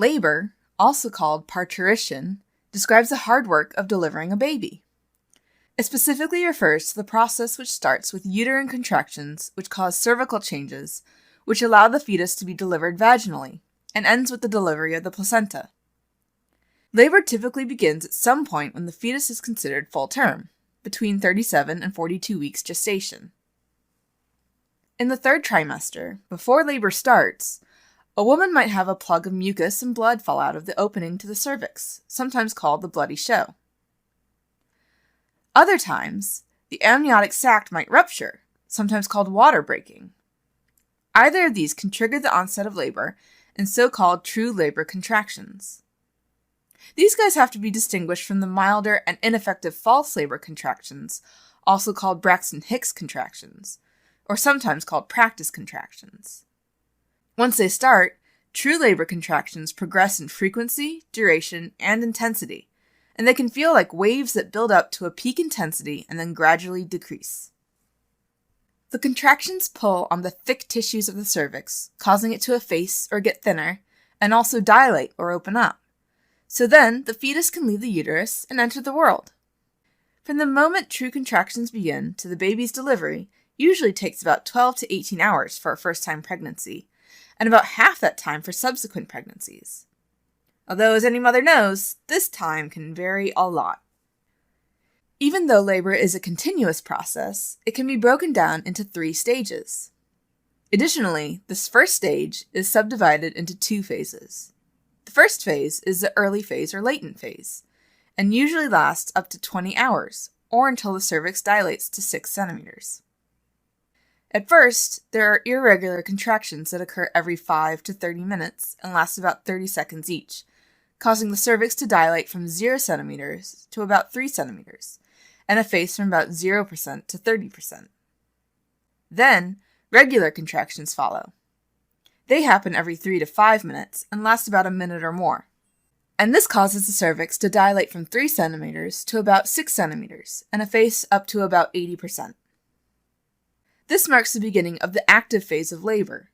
Labor, also called parturition, describes the hard work of delivering a baby. It specifically refers to the process which starts with uterine contractions which cause cervical changes, which allow the fetus to be delivered vaginally, and ends with the delivery of the placenta. Labor typically begins at some point when the fetus is considered full term, between 37 and 42 weeks gestation. In the third trimester, before labor starts, a woman might have a plug of mucus and blood fall out of the opening to the cervix, sometimes called the bloody show. Other times, the amniotic sac might rupture, sometimes called water breaking. Either of these can trigger the onset of labor and so-called true labor contractions. These guys have to be distinguished from the milder and ineffective false labor contractions, also called Braxton-Hicks contractions, or sometimes called practice contractions. Once they start, true labor contractions progress in frequency, duration, and intensity, and they can feel like waves that build up to a peak intensity and then gradually decrease. The contractions pull on the thick tissues of the cervix, causing it to efface or get thinner, and also dilate or open up. So then, the fetus can leave the uterus and enter the world. From the moment true contractions begin to the baby's delivery usually takes about 12 to 18 hours for a first-time pregnancy, and about half that time for subsequent pregnancies. Although, as any mother knows, this time can vary a lot. Even though labor is a continuous process, it can be broken down into 3 stages. Additionally, this first stage is subdivided into 2 phases. The first phase is the early phase or latent phase, and usually lasts up to 20 hours, or until the cervix dilates to 6 centimeters. At first, there are irregular contractions that occur every 5 to 30 minutes and last about 30 seconds each, causing the cervix to dilate from 0 centimeters to about 3 centimeters, and efface from about 0% to 30%. Then, regular contractions follow. They happen every 3 to 5 minutes and last about a minute or more. And this causes the cervix to dilate from 3 centimeters to about 6 centimeters and efface up to about 80%. This marks the beginning of the active phase of labor,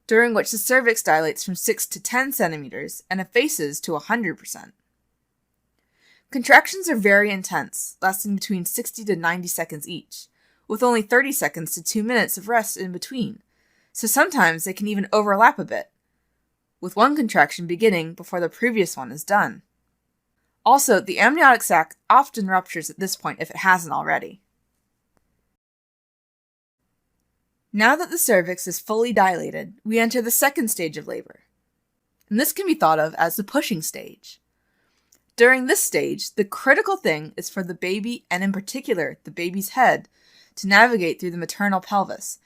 during which the cervix dilates from 6 to 10 centimeters and effaces to 100%. Contractions are very intense, lasting between 60 to 90 seconds each, with only 30 seconds to 2 minutes of rest in between, so sometimes they can even overlap a bit, with one contraction beginning before the previous one is done. Also, the amniotic sac often ruptures at this point if it hasn't already. Now that the cervix is fully dilated, we enter the second stage of labor, and this can be thought of as the pushing stage. During this stage, the critical thing is for the baby, and in particular the baby's head, to navigate through the maternal pelvis,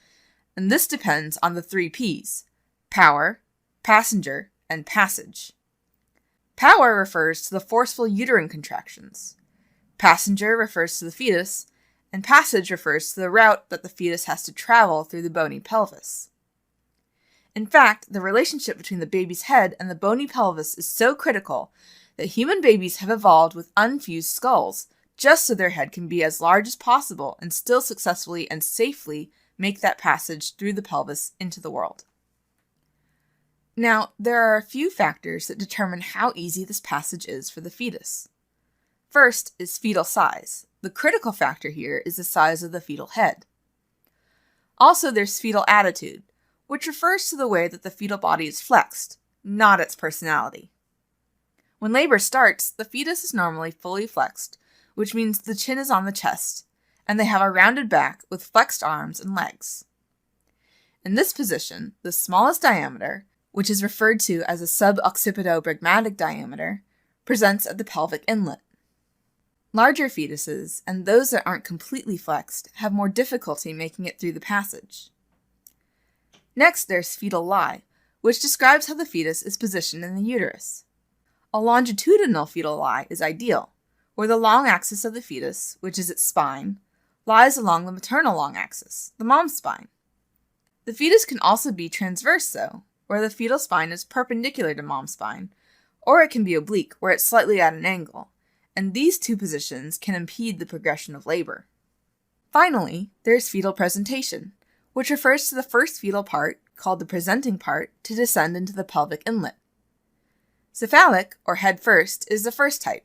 and this depends on the 3 P's: power, passenger, and passage. Power refers to the forceful uterine contractions. Passenger refers to the fetus, and passage refers to the route that the fetus has to travel through the bony pelvis. In fact, the relationship between the baby's head and the bony pelvis is so critical that human babies have evolved with unfused skulls, just so their head can be as large as possible and still successfully and safely make that passage through the pelvis into the world. Now, there are a few factors that determine how easy this passage is for the fetus. First is fetal size. The critical factor here is the size of the fetal head. Also, there's fetal attitude, which refers to the way that the fetal body is flexed, not its personality. When labor starts, the fetus is normally fully flexed, which means the chin is on the chest, and they have a rounded back with flexed arms and legs. In this position, the smallest diameter, which is referred to as a suboccipitobregmatic diameter, presents at the pelvic inlet. Larger fetuses, and those that aren't completely flexed, have more difficulty making it through the passage. Next, there's fetal lie, which describes how the fetus is positioned in the uterus. A longitudinal fetal lie is ideal, where the long axis of the fetus, which is its spine, lies along the maternal long axis, the mom's spine. The fetus can also be transverse, though, where the fetal spine is perpendicular to mom's spine, or it can be oblique, where it's slightly at an angle, and these 2 positions can impede the progression of labor. Finally, there's fetal presentation, which refers to the first fetal part, called the presenting part, to descend into the pelvic inlet. Cephalic, or head first, is the first type,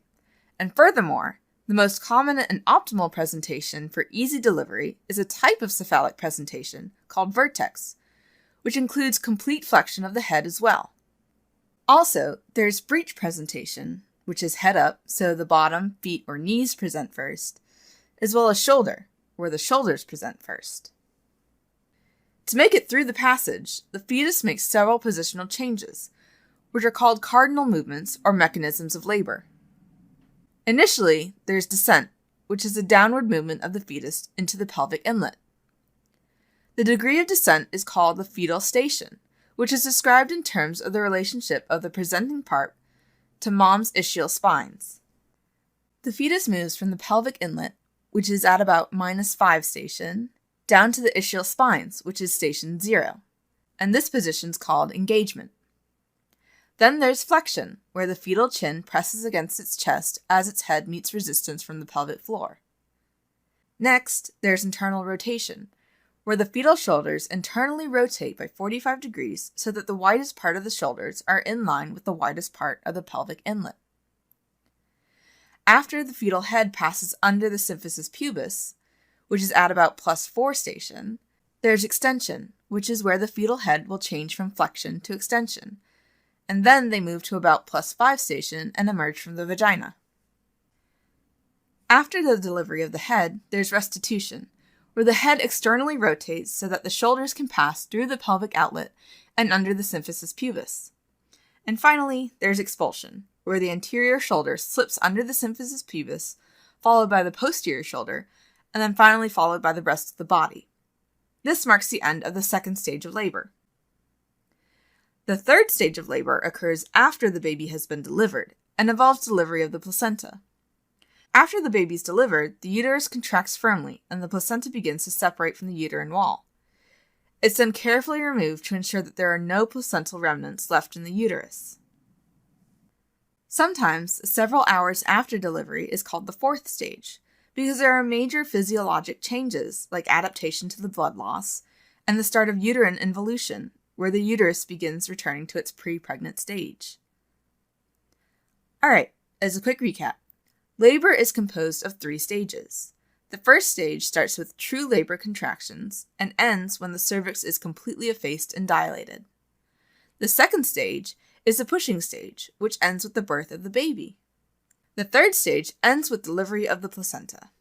and furthermore, the most common and optimal presentation for easy delivery is a type of cephalic presentation called vertex, which includes complete flexion of the head as well. Also, there's breech presentation, which is head up, so the bottom, feet, or knees present first, as well as shoulder, where the shoulders present first. To make it through the passage, the fetus makes several positional changes, which are called cardinal movements or mechanisms of labor. Initially, there's descent, which is a downward movement of the fetus into the pelvic inlet. The degree of descent is called the fetal station, which is described in terms of the relationship of the presenting part to mom's ischial spines. The fetus moves from the pelvic inlet, which is at about -5 station, down to the ischial spines, which is station 0, and this position is called engagement. Then there's flexion, where the fetal chin presses against its chest as its head meets resistance from the pelvic floor. Next, there's internal rotation, where the fetal shoulders internally rotate by 45 degrees so that the widest part of the shoulders are in line with the widest part of the pelvic inlet. After the fetal head passes under the symphysis pubis, which is at about +4 station, there's extension, which is where the fetal head will change from flexion to extension, and then they move to about +5 station and emerge from the vagina. After the delivery of the head, there's restitution, where the head externally rotates so that the shoulders can pass through the pelvic outlet and under the symphysis pubis. And finally, there's expulsion, where the anterior shoulder slips under the symphysis pubis, followed by the posterior shoulder, and then finally followed by the rest of the body. This marks the end of the second stage of labor. The third stage of labor occurs after the baby has been delivered and involves delivery of the placenta. After the baby is delivered, the uterus contracts firmly and the placenta begins to separate from the uterine wall. It's then carefully removed to ensure that there are no placental remnants left in the uterus. Sometimes, several hours after delivery is called the fourth stage, because there are major physiologic changes like adaptation to the blood loss and the start of uterine involution, where the uterus begins returning to its pre-pregnant stage. Alright, as a quick recap, labor is composed of 3 stages. The first stage starts with true labor contractions and ends when the cervix is completely effaced and dilated. The second stage is the pushing stage, which ends with the birth of the baby. The third stage ends with delivery of the placenta.